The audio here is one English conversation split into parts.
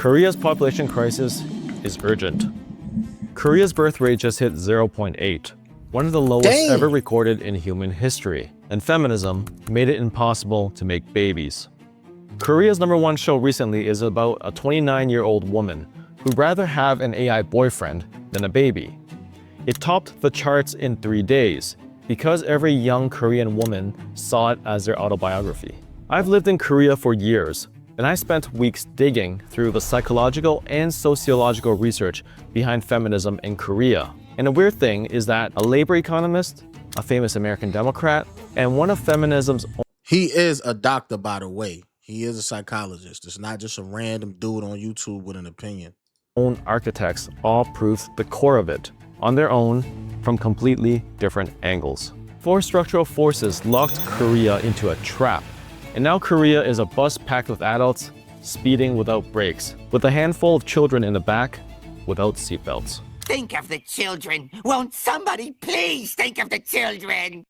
Korea's population crisis is urgent. Korea's birth rate just hit 0.8, one of the lowest ever recorded in human history, and feminism made it impossible to make babies. Korea's #1 show recently is about a 29-year-old woman who'd rather have an AI boyfriend than a baby. It topped the charts in 3 days because every young Korean woman saw it as their autobiography. I've lived in Korea for years, and I spent weeks digging through the psychological and sociological research behind feminism in Korea. And the weird thing is that a labor economist, a famous American Democrat, and one of feminism's He is a doctor, by the way. He is a psychologist. It's not just a random dude on YouTube with an opinion. own architects all proved the core of it, on their own, from completely different angles. 4 structural forces locked Korea into a trap. And now Korea is a bus packed with adults, speeding without brakes, with a handful of children in the back, without seatbelts. Think of the children! Won't somebody please think of the children?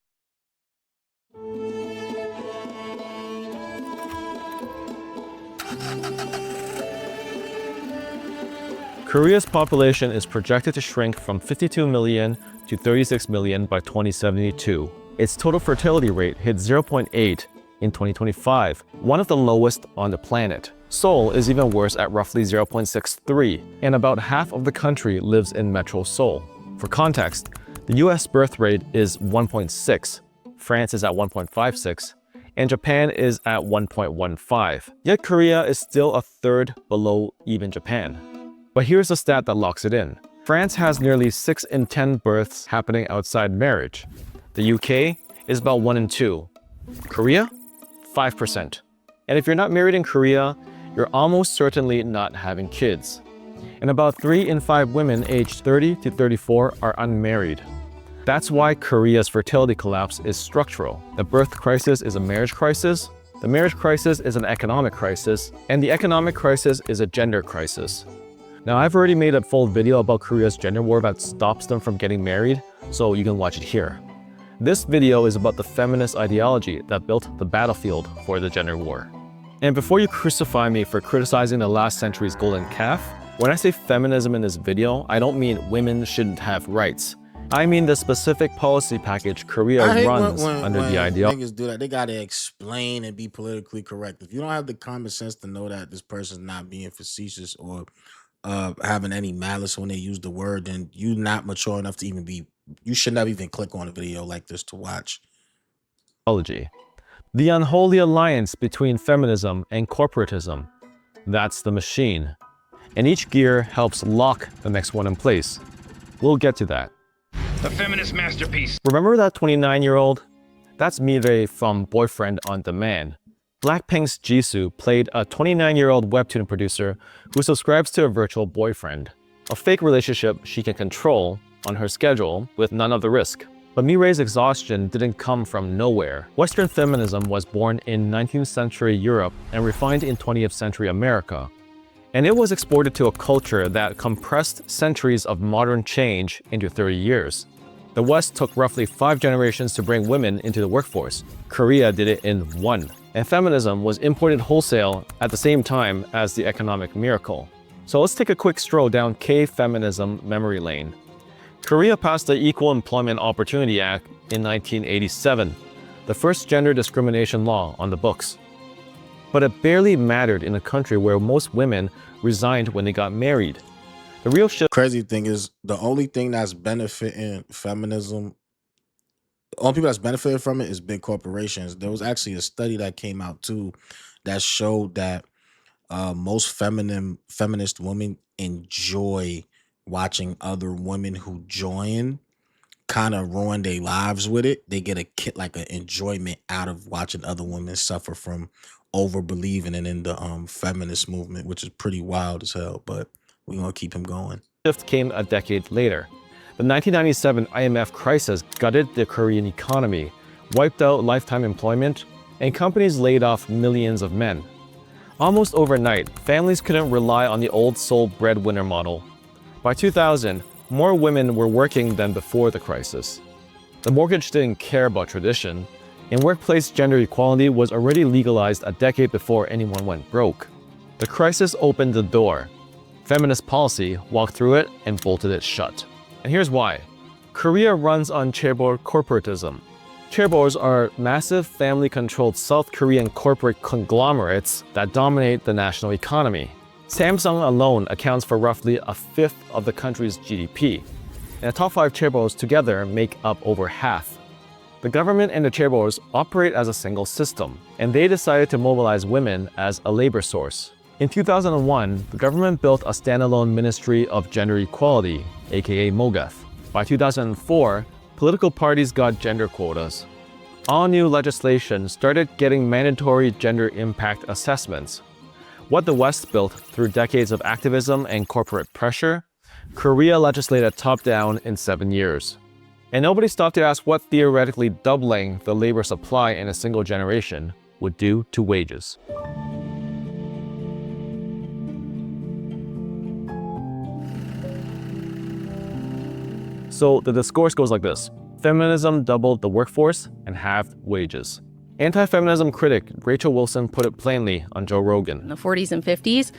Korea's population is projected to shrink from 52 million to 36 million by 2072. Its total fertility rate hit 0.8 in 2025, one of the lowest on the planet. Seoul is even worse at roughly 0.63, and about half of the country lives in Metro Seoul. For context, the US birth rate is 1.6, France is at 1.56, and Japan is at 1.15. Yet Korea is still a third below even Japan. But here's a stat that locks it in. France has nearly 6 in 10 births happening outside marriage. The UK is about 1 in 2. Korea? 5%. And if you're not married in Korea, you're almost certainly not having kids. And about 3 in 5 women aged 30 to 34 are unmarried. That's why Korea's fertility collapse is structural. The birth crisis is a marriage crisis, the marriage crisis is an economic crisis, and the economic crisis is a gender crisis. Now, I've already made a full video about Korea's gender war that stops them from getting married, so you can watch it here. This video is about the feminist ideology that built the battlefield for the gender war. And before you crucify me for criticizing the last century's golden calf, when I say feminism in this video, I don't mean women shouldn't have rights. I mean the specific policy package Korea runs under the ideology. Niggas do that. They gotta explain and be politically correct. If you don't have the common sense to know that this person's not being facetious or having any malice when they use the word, then you're not mature enough to even be. You should never even click on a video like this to watch. The unholy alliance between feminism and corporatism. That's the machine. And each gear helps lock the next one in place. We'll get to that. The feminist masterpiece. Remember that 29-year-old? That's Mireille from Boyfriend on Demand. Blackpink's Jisoo played a 29-year-old webtoon producer who subscribes to a virtual boyfriend, a fake relationship she can control on her schedule with none of the risk. But Mireille's exhaustion didn't come from nowhere. Western feminism was born in 19th century Europe and refined in 20th century America. And it was exported to a culture that compressed centuries of modern change into 30 years. The West took roughly 5 generations to bring women into the workforce. Korea did it in 1. And feminism was imported wholesale at the same time as the economic miracle. So let's take a quick stroll down K-feminism memory lane. Korea passed the Equal Employment Opportunity Act in 1987, the first gender discrimination law on the books. But it barely mattered in a country where most women resigned when they got married. The real shift. Crazy thing is, the only thing that's benefiting feminism, the only people that's benefited from it is big corporations. There was actually a study that came out too that showed that most feminist women enjoy watching other women who join kind of ruin their lives with it. They get an enjoyment out of watching other women suffer from over believing in the feminist movement, which is pretty wild as hell, but we're gonna keep him going. Shift came a decade later. The 1997 IMF crisis gutted the Korean economy, wiped out lifetime employment, and companies laid off millions of men. Almost overnight, families couldn't rely on the old sole breadwinner model. By 2000, more women were working than before the crisis. The mortgage didn't care about tradition, and workplace gender equality was already legalized a decade before anyone went broke. The crisis opened the door. Feminist policy walked through it and bolted it shut. And here's why. Korea runs on chaebol corporatism. Chaebols are massive family-controlled South Korean corporate conglomerates that dominate the national economy. Samsung alone accounts for roughly a fifth of the country's GDP, and the top 5 chaebols together make up over half. The government and the chaebols operate as a single system, and they decided to mobilize women as a labor source. In 2001, the government built a standalone Ministry of Gender Equality, aka MOGEF. By 2004, political parties got gender quotas. All new legislation started getting mandatory gender impact assessments. What the West built through decades of activism and corporate pressure, Korea legislated top-down in 7 years. And nobody stopped to ask what theoretically doubling the labor supply in a single generation would do to wages. So the discourse goes like this. Feminism doubled the workforce and halved wages. Anti-feminism critic Rachel Wilson put it plainly on Joe Rogan. In the 40s and 50s,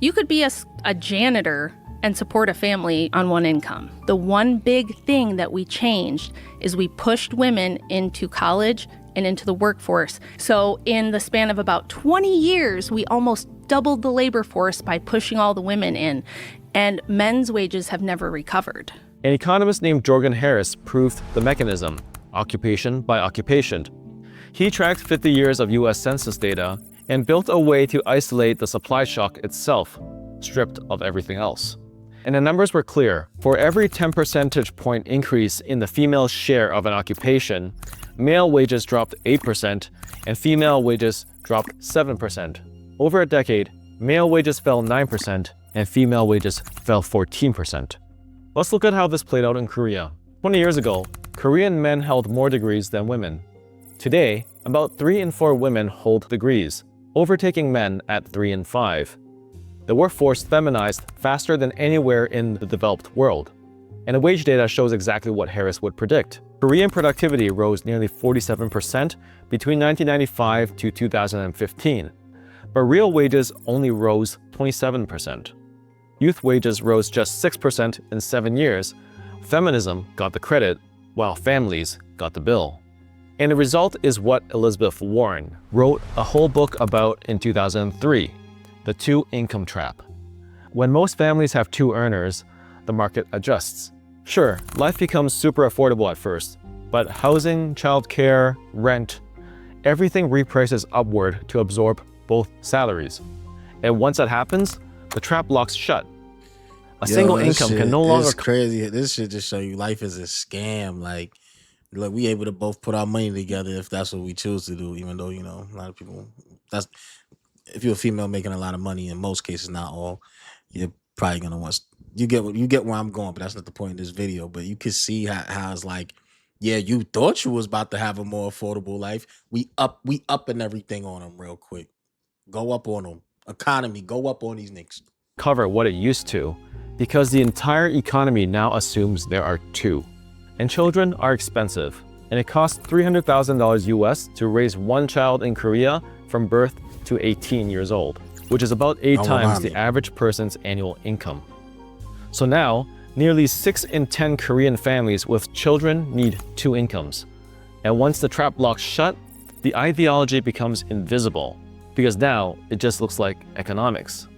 you could be a janitor and support a family on one income. The one big thing that we changed is we pushed women into college and into the workforce. So in the span of about 20 years, we almost doubled the labor force by pushing all the women in, and men's wages have never recovered. An economist named Jorgen Harris proved the mechanism, occupation by occupation. He tracked 50 years of US Census data and built a way to isolate the supply shock itself, stripped of everything else. And the numbers were clear. For every 10 percentage point increase in the female share of an occupation, male wages dropped 8% and female wages dropped 7%. Over a decade, male wages fell 9% and female wages fell 14%. Let's look at how this played out in Korea. 20 years ago, Korean men held more degrees than women. Today, about 3 in 4 women hold degrees, overtaking men at 3 in 5. The workforce feminized faster than anywhere in the developed world. And the wage data shows exactly what Harris would predict. Korean productivity rose nearly 47% between 1995 to 2015, but real wages only rose 27%. Youth wages rose just 6% in 7 years. Feminism got the credit, while families got the bill. And the result is what Elizabeth Warren wrote a whole book about in 2003, the two-income trap. When most families have 2 earners, the market adjusts. Sure, life becomes super affordable at first, but housing, childcare, rent, everything reprices upward to absorb both salaries. And once that happens, the trap locks shut. A single income can no longer... It's crazy. This shit just show you life is a scam. Like, look, we able to both put our money together if that's what we choose to do, even though, you know, a lot of people... That's if you're a female making a lot of money, in most cases, not all, you're probably going to want... You get where I'm going, but that's not the point of this video. But you can see how it's like, yeah, you thought you was about to have a more affordable life. We upping everything on them real quick. Go up on them. Economy, go up on these niggas. Cover what it used to, because the entire economy now assumes there are 2. And children are expensive, and it costs $300,000 US to raise 1 child in Korea from birth to 18 years old, which is about 8 times the average person's annual income. So now, nearly 6 in 10 Korean families with children need 2 incomes. And once the trap locks shut, the ideology becomes invisible, because now it just looks like economics.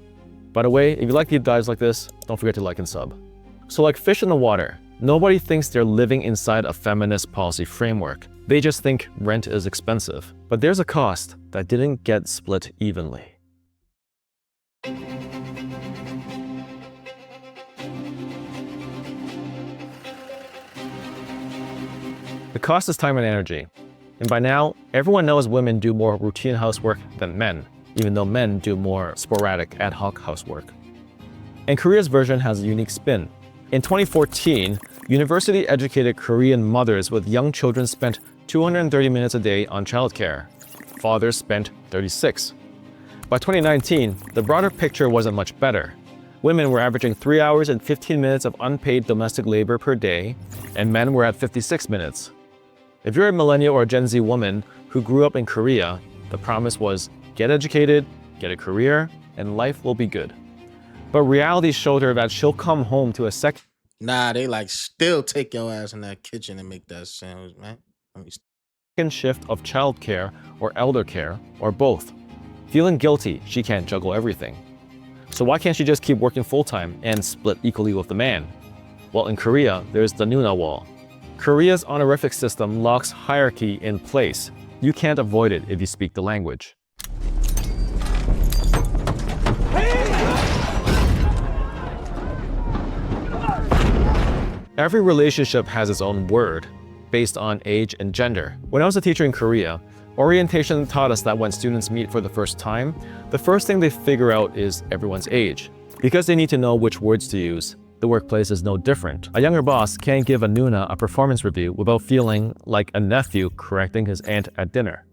By the way, if you like deep dives like this, don't forget to like and sub. So like fish in the water, nobody thinks they're living inside a feminist policy framework. They just think rent is expensive. But there's a cost that didn't get split evenly. The cost is time and energy. And by now, everyone knows women do more routine housework than men, even though men do more sporadic ad hoc housework. And Korea's version has a unique spin. In 2014, university-educated Korean mothers with young children spent 230 minutes a day on childcare. Fathers spent 36. By 2019, the broader picture wasn't much better. Women were averaging 3 hours and 15 minutes of unpaid domestic labor per day, and men were at 56 minutes. If you're a millennial or a Gen Z woman who grew up in Korea, the promise was get educated, get a career, and life will be good. But reality showed her that she'll come home to a second Nah, they like still take your ass in that kitchen and make that sandwich, man. shift of childcare or elder care, or both. Feeling guilty, she can't juggle everything. So why can't she just keep working full-time and split equally with the man? Well, in Korea, there's the Nuna wall. Korea's honorific system locks hierarchy in place. You can't avoid it if you speak the language. Every relationship has its own word, based on age and gender. When I was a teacher in Korea, orientation taught us that when students meet for the first time, the first thing they figure out is everyone's age. Because they need to know which words to use, the workplace is no different. A younger boss can't give a Nuna a performance review without feeling like a nephew correcting his aunt at dinner.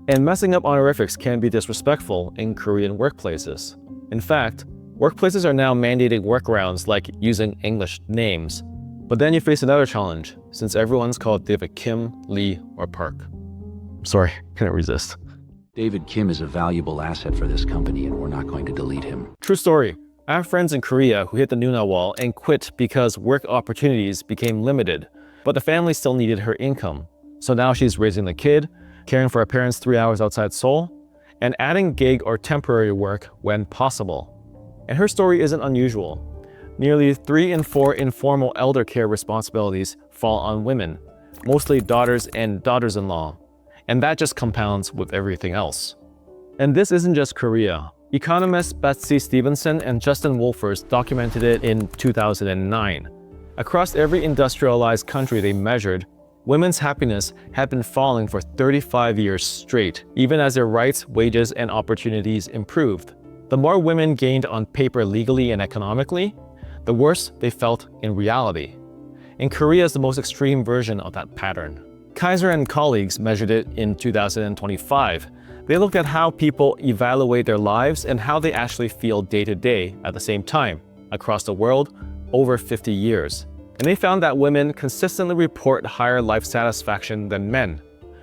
And messing up honorifics can be disrespectful in Korean workplaces. In fact, workplaces are now mandating workarounds like using English names. But then you face another challenge, since everyone's called David Kim, Lee, or Park. Sorry, couldn't resist. David Kim is a valuable asset for this company, and we're not going to delete him. True story. I have friends in Korea who hit the Nuna wall and quit because work opportunities became limited, but the family still needed her income. So now she's raising the kid, caring for her parents 3 hours outside Seoul, and adding gig or temporary work when possible. And her story isn't unusual. Nearly 3 in 4 informal elder care responsibilities fall on women, mostly daughters and daughters-in-law. And that just compounds with everything else. And this isn't just Korea. Economists Betsy Stevenson and Justin Wolfers documented it in 2009. Across every industrialized country they measured, women's happiness had been falling for 35 years straight, even as their rights, wages, and opportunities improved. The more women gained on paper legally and economically, the worse they felt in reality. And Korea is the most extreme version of that pattern. Kaiser and colleagues measured it in 2025. They looked at how people evaluate their lives and how they actually feel day to day at the same time, across the world, over 50 years. And they found that women consistently report higher life satisfaction than men.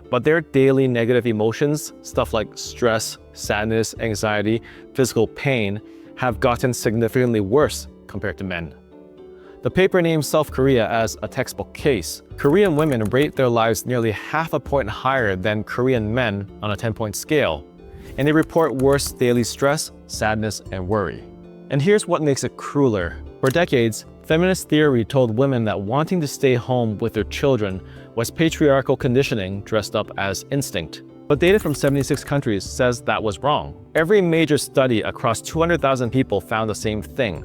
But their daily negative emotions, stuff like stress, sadness, anxiety, physical pain, have gotten significantly worse compared to men. The paper names South Korea as a textbook case. Korean women rate their lives nearly half a point higher than Korean men on a 10-point scale, and they report worse daily stress, sadness, and worry. And here's what makes it crueler. For decades, feminist theory told women that wanting to stay home with their children was patriarchal conditioning dressed up as instinct. But data from 76 countries says that was wrong. Every major study across 200,000 people found the same thing.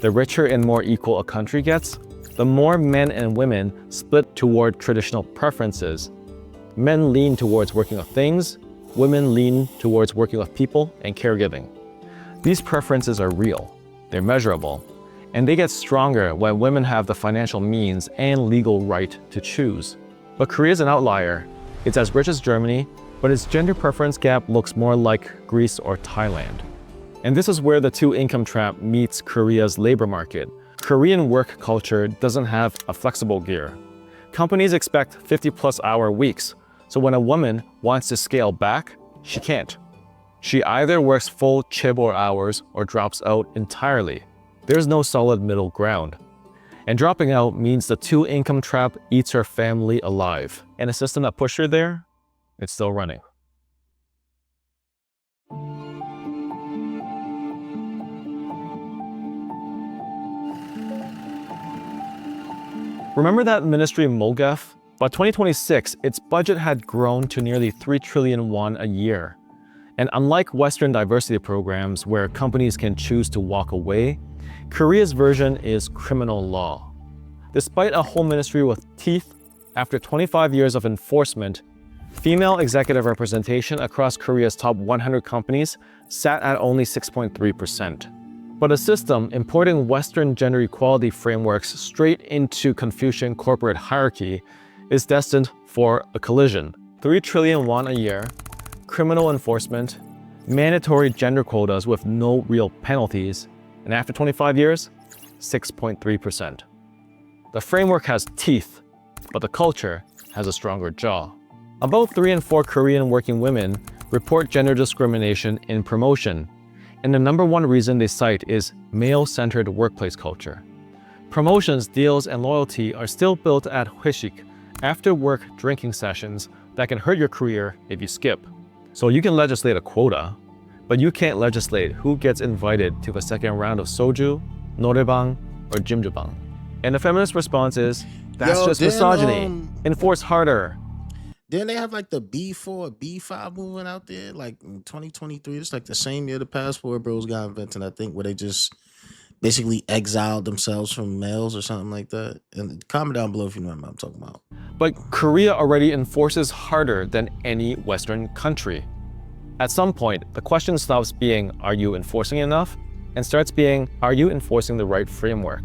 The richer and more equal a country gets, the more men and women split toward traditional preferences. Men lean towards working with things, women lean towards working with people and caregiving. These preferences are real, they're measurable, and they get stronger when women have the financial means and legal right to choose. But Korea's an outlier. It's as rich as Germany, but its gender preference gap looks more like Greece or Thailand. And this is where the two-income trap meets Korea's labor market. Korean work culture doesn't have a flexible gear. Companies expect 50-plus hour weeks, so when a woman wants to scale back, she can't. She either works full chaebol hours or drops out entirely. There's no solid middle ground. And dropping out means the two-income trap eats her family alive. And a system that pushed her there, it's still running. Remember that ministry MOGAF? By 2026, its budget had grown to nearly 3 trillion won a year. And unlike Western diversity programs where companies can choose to walk away, Korea's version is criminal law. Despite a whole ministry with teeth, after 25 years of enforcement, female executive representation across Korea's top 100 companies sat at only 6.3%. But a system importing Western gender equality frameworks straight into Confucian corporate hierarchy is destined for a collision. 3 trillion won a year, criminal enforcement, mandatory gender quotas with no real penalties, and after 25 years, 6.3%. The framework has teeth, but the culture has a stronger jaw. About 3 in 4 Korean working women report gender discrimination in promotion, And the number one reason they cite is male-centered workplace culture. Promotions, deals, and loyalty are still built at 회식, after-work drinking sessions that can hurt your career if you skip. So you can legislate a quota, but you can't legislate who gets invited to the second round of soju, noraebang, or jjimjilbang. And the feminist response is, that's just misogyny. Enforce harder. Didn't they have like the B4, B5 movement out there like in 2023? It's like the same year the passport bros got invented, I think, where they just basically exiled themselves from males or something like that. And comment down below if you know what I'm talking about. But Korea already enforces harder than any Western country. At some point, the question stops being, are you enforcing enough? And starts being, are you enforcing the right framework?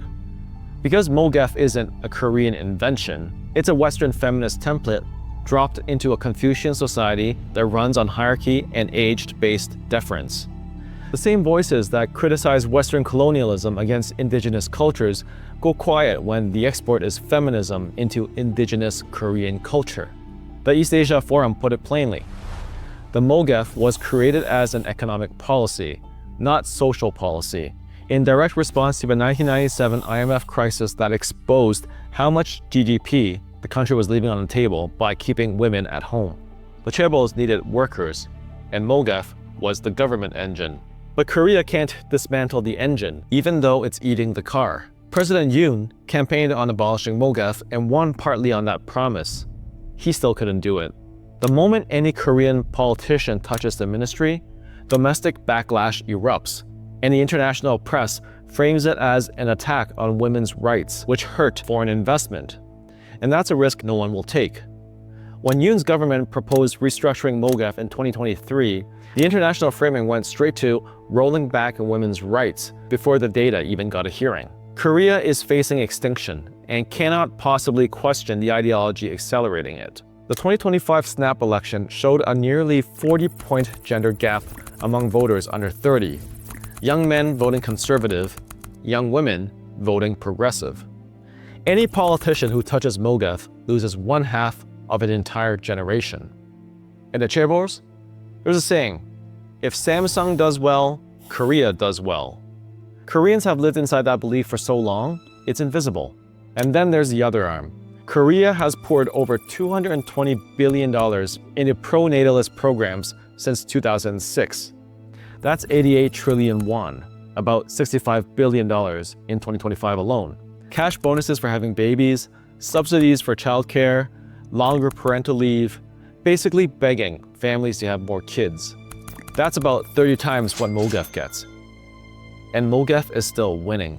Because MOGAF isn't a Korean invention, it's a Western feminist template dropped into a Confucian society that runs on hierarchy and age-based deference. The same voices that criticize Western colonialism against indigenous cultures go quiet when the export is feminism into indigenous Korean culture. The East Asia Forum put it plainly. The MOGAF was created as an economic policy, not social policy, in direct response to the 1997 IMF crisis that exposed how much GDP the country was leaving on the table by keeping women at home. The chaebols needed workers, and MOGAF was the government engine. But Korea can't dismantle the engine, even though it's eating the car. President Yoon campaigned on abolishing MOGAF and won partly on that promise. He still couldn't do it. The moment any Korean politician touches the ministry, domestic backlash erupts, and the international press frames it as an attack on women's rights, which hurt foreign investment. And that's a risk no one will take. When Yoon's government proposed restructuring MOGAF in 2023, the international framing went straight to rolling back on women's rights before the data even got a hearing. Korea is facing extinction and cannot possibly question the ideology accelerating it. The 2025 snap election showed a nearly 40-point gender gap among voters under 30. Young men voting conservative, young women voting progressive. Any politician who touches MOGAF loses one half of an entire generation. And the chaebols? There's a saying, if Samsung does well, Korea does well. Koreans have lived inside that belief for so long, it's invisible. And then there's the other arm. Korea has poured over $220 billion into pro-natalist programs since 2006. That's 88 trillion won, about $65 billion in 2025 alone. Cash bonuses for having babies, subsidies for childcare, longer parental leave, basically begging families to have more kids. That's about 30 times what MOGAF gets. And MOGAF is still winning,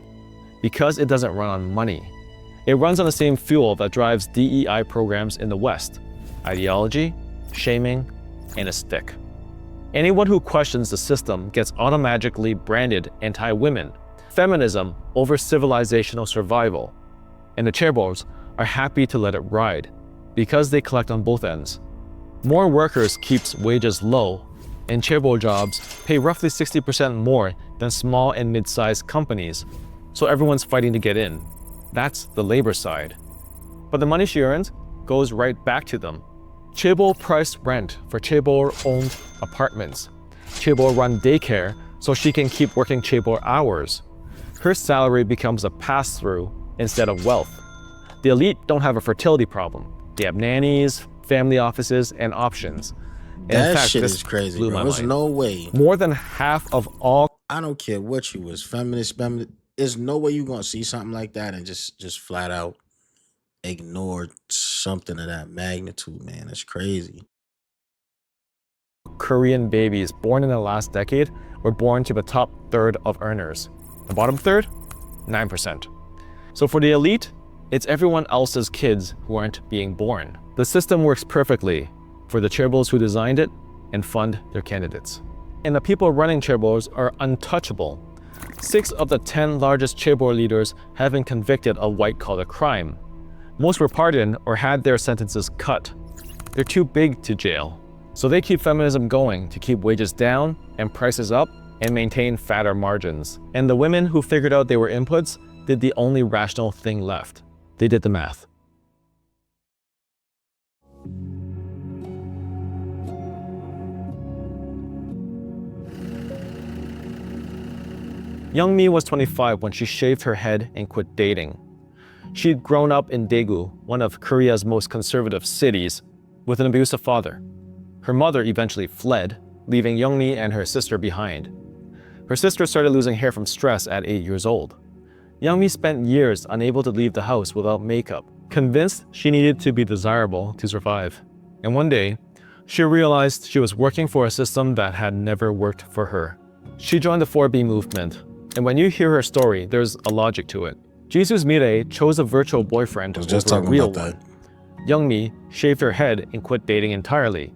because it doesn't run on money. It runs on the same fuel that drives DEI programs in the West: ideology, shaming, and a stick. Anyone who questions the system gets automatically branded anti-women, feminism over civilizational survival. And the chaebols are happy to let it ride, because they collect on both ends. More workers keeps wages low, and chaebol jobs pay roughly 60% more than small and mid-sized companies, so everyone's fighting to get in. That's the labor side. But the money she earns goes right back to them. Chaebol priced rent for chaebol-owned apartments. Chaebol run daycare so she can keep working chaebol hours. Her salary becomes a pass-through instead of wealth. The elite don't have a fertility problem. They have nannies, family offices, and options. And That in fact, shit this is crazy, blew bro. my There's mind. no way. More than half of all I don't care what you was, feminist. There's no way you gonna see something like that and just flat out ignore something of that magnitude, man. That's crazy. Korean babies born in the last decade were born to the top third of earners. The bottom third? 9%. So for the elite, it's everyone else's kids who aren't being born. The system works perfectly for the chaebols who designed it and fund their candidates. And the people running chaebols are untouchable. 6 of the 10 largest chaebol leaders have been convicted of white-collar crime. Most were pardoned or had their sentences cut. They're too big to jail. So they keep feminism going to keep wages down and prices up and maintain fatter margins. And the women who figured out they were inputs did the only rational thing left. They did the math. Young-mi was 25 when she shaved her head and quit dating. She'd grown up in Daegu, one of Korea's most conservative cities, with an abusive father. Her mother eventually fled, leaving Young-mi and her sister behind. Her sister started losing hair from stress at 8 years old. Young-mi spent years unable to leave the house without makeup, convinced she needed to be desirable to survive. And one day, she realized she was working for a system that had never worked for her. She joined the 4B movement, and when you hear her story, there's a logic to it. Jisoo Mire chose a virtual boyfriend over a real one. Young-mi shaved her head and quit dating entirely.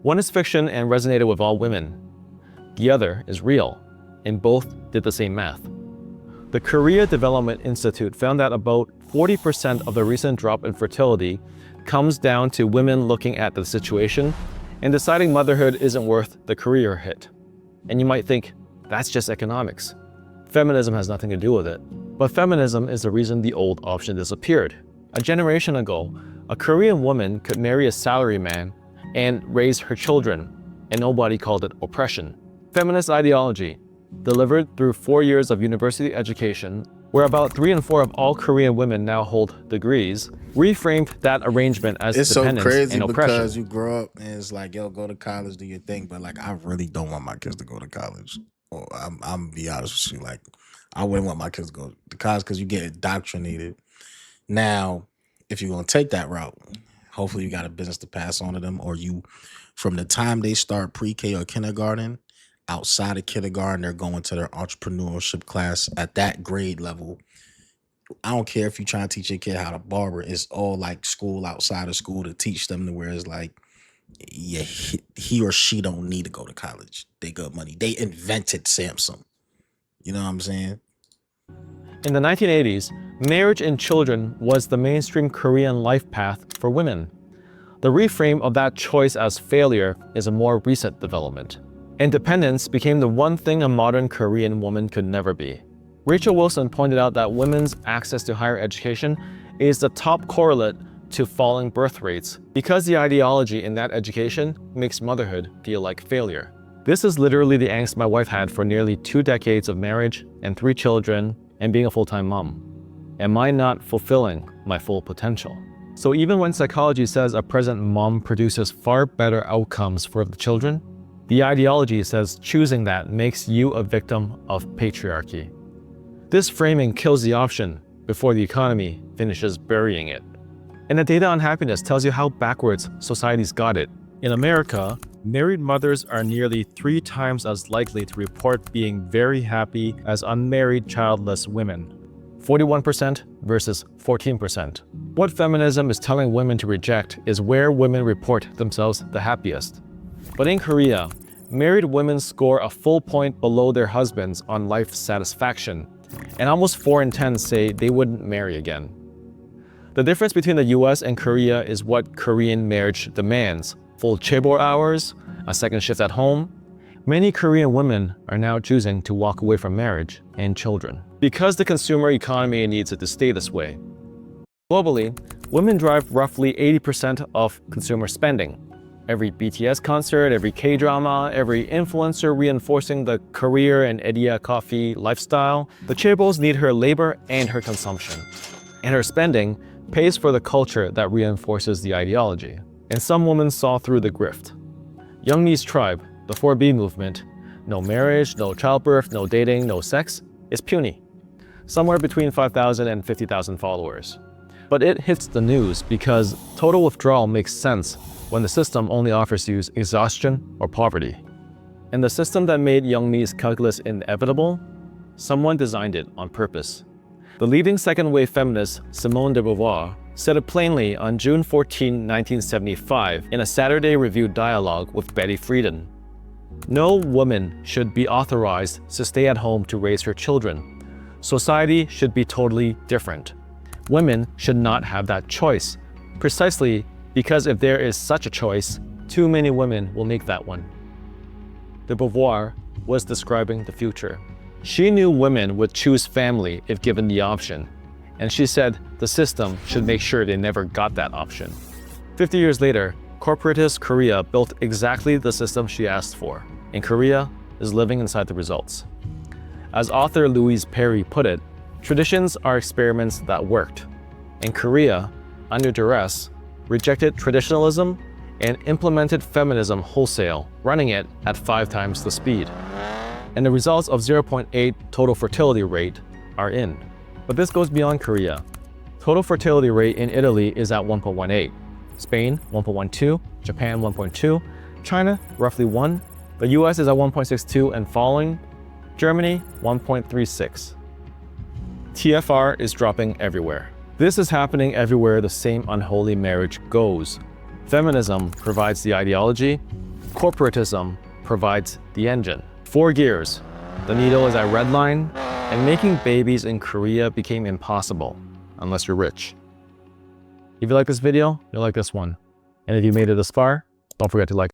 One is fiction and resonated with all women. The other is real, and both did the same math. The Korea Development Institute found that about 40% of the recent drop in fertility comes down to women looking at the situation and deciding motherhood isn't worth the career hit. And you might think, that's just economics. Feminism has nothing to do with it. But feminism is the reason the old option disappeared. A generation ago, a Korean woman could marry a salaryman and raise her children, and nobody called it oppression. Feminist ideology, delivered through 4 years of university education, where about 3 in 4 of all Korean women now hold degrees, reframed that arrangement as dependence so crazy and oppression. because you grow up and it's like, yo, go to college, do your thing. But like, I really don't want my kids to go to college. Or I'm gonna be honest with you, like, I wouldn't want my kids to go to college because you get indoctrinated. Now, if you're gonna take that route, hopefully you got a business to pass on to them, or you, from the time they start pre-K or kindergarten, outside of kindergarten, they're going to their entrepreneurship class at that grade level. I don't care if you're trying to teach your kid how to barber. It's all like school outside of school to teach them to where it's like, yeah, he or she don't need to go to college. They got money. They invented Samsung. You know what I'm saying? In the 1980s, marriage and children was the mainstream Korean life path for women. The reframe of that choice as failure is a more recent development. Independence became the one thing a modern Korean woman could never be. Rachel Wilson pointed out that women's access to higher education is the top correlate to falling birth rates because the ideology in that education makes motherhood feel like failure. This is literally the angst my wife had for nearly 2 decades of marriage and 3 children and being a full-time mom. Am I not fulfilling my full potential? So even when psychology says a present mom produces far better outcomes for the children, the ideology says choosing that makes you a victim of patriarchy. This framing kills the option before the economy finishes burying it. And the data on happiness tells you how backwards society's got it. In America, married mothers are nearly 3 times as likely to report being very happy as unmarried childless women. 41% versus 14%. What feminism is telling women to reject is where women report themselves the happiest. But in Korea, married women score a full point below their husbands on life satisfaction, and almost 4 in 10 say they wouldn't marry again. The difference between the US and Korea is what Korean marriage demands: full chaebol hours, a second shift at home. Many Korean women are now choosing to walk away from marriage and children because the consumer economy needs it to stay this way. Globally, women drive roughly 80% of consumer spending. Every BTS concert, every K-drama, every influencer reinforcing the career and Edia coffee lifestyle, the chaebols need her labor and her consumption. And her spending pays for the culture that reinforces the ideology. And some women saw through the grift. Young-mi's tribe, the 4B movement, no marriage, no childbirth, no dating, no sex, is puny. Somewhere between 5,000 and 50,000 followers. But it hits the news because total withdrawal makes sense when the system only offers you exhaustion or poverty. And the system that made Young-mi's calculus inevitable, someone designed it on purpose. The leading second-wave feminist Simone de Beauvoir said it plainly on June 14, 1975 in a Saturday Review dialogue with Betty Friedan. No woman should be authorized to stay at home to raise her children. Society should be totally different. Women should not have that choice, precisely because if there is such a choice, too many women will make that one. De Beauvoir was describing the future. She knew women would choose family if given the option, and she said the system should make sure they never got that option. 50 years later, corporatist Korea built exactly the system she asked for, and Korea is living inside the results. As author Louise Perry put it, traditions are experiments that worked. In Korea, under duress, rejected traditionalism and implemented feminism wholesale, running it at 5 times the speed. And the results of 0.8 total fertility rate are in. But this goes beyond Korea. Total fertility rate in Italy is at 1.18, Spain 1.12, Japan 1.2, China roughly 1, the US is at 1.62 and falling, Germany 1.36. TFR is dropping everywhere. This is happening everywhere the same unholy marriage goes. Feminism provides the ideology, corporatism provides the engine. 4 gears, the needle is at red line, and making babies in Korea became impossible, unless you're rich. If you like this video, you'll like this one. And if you made it this far, don't forget to like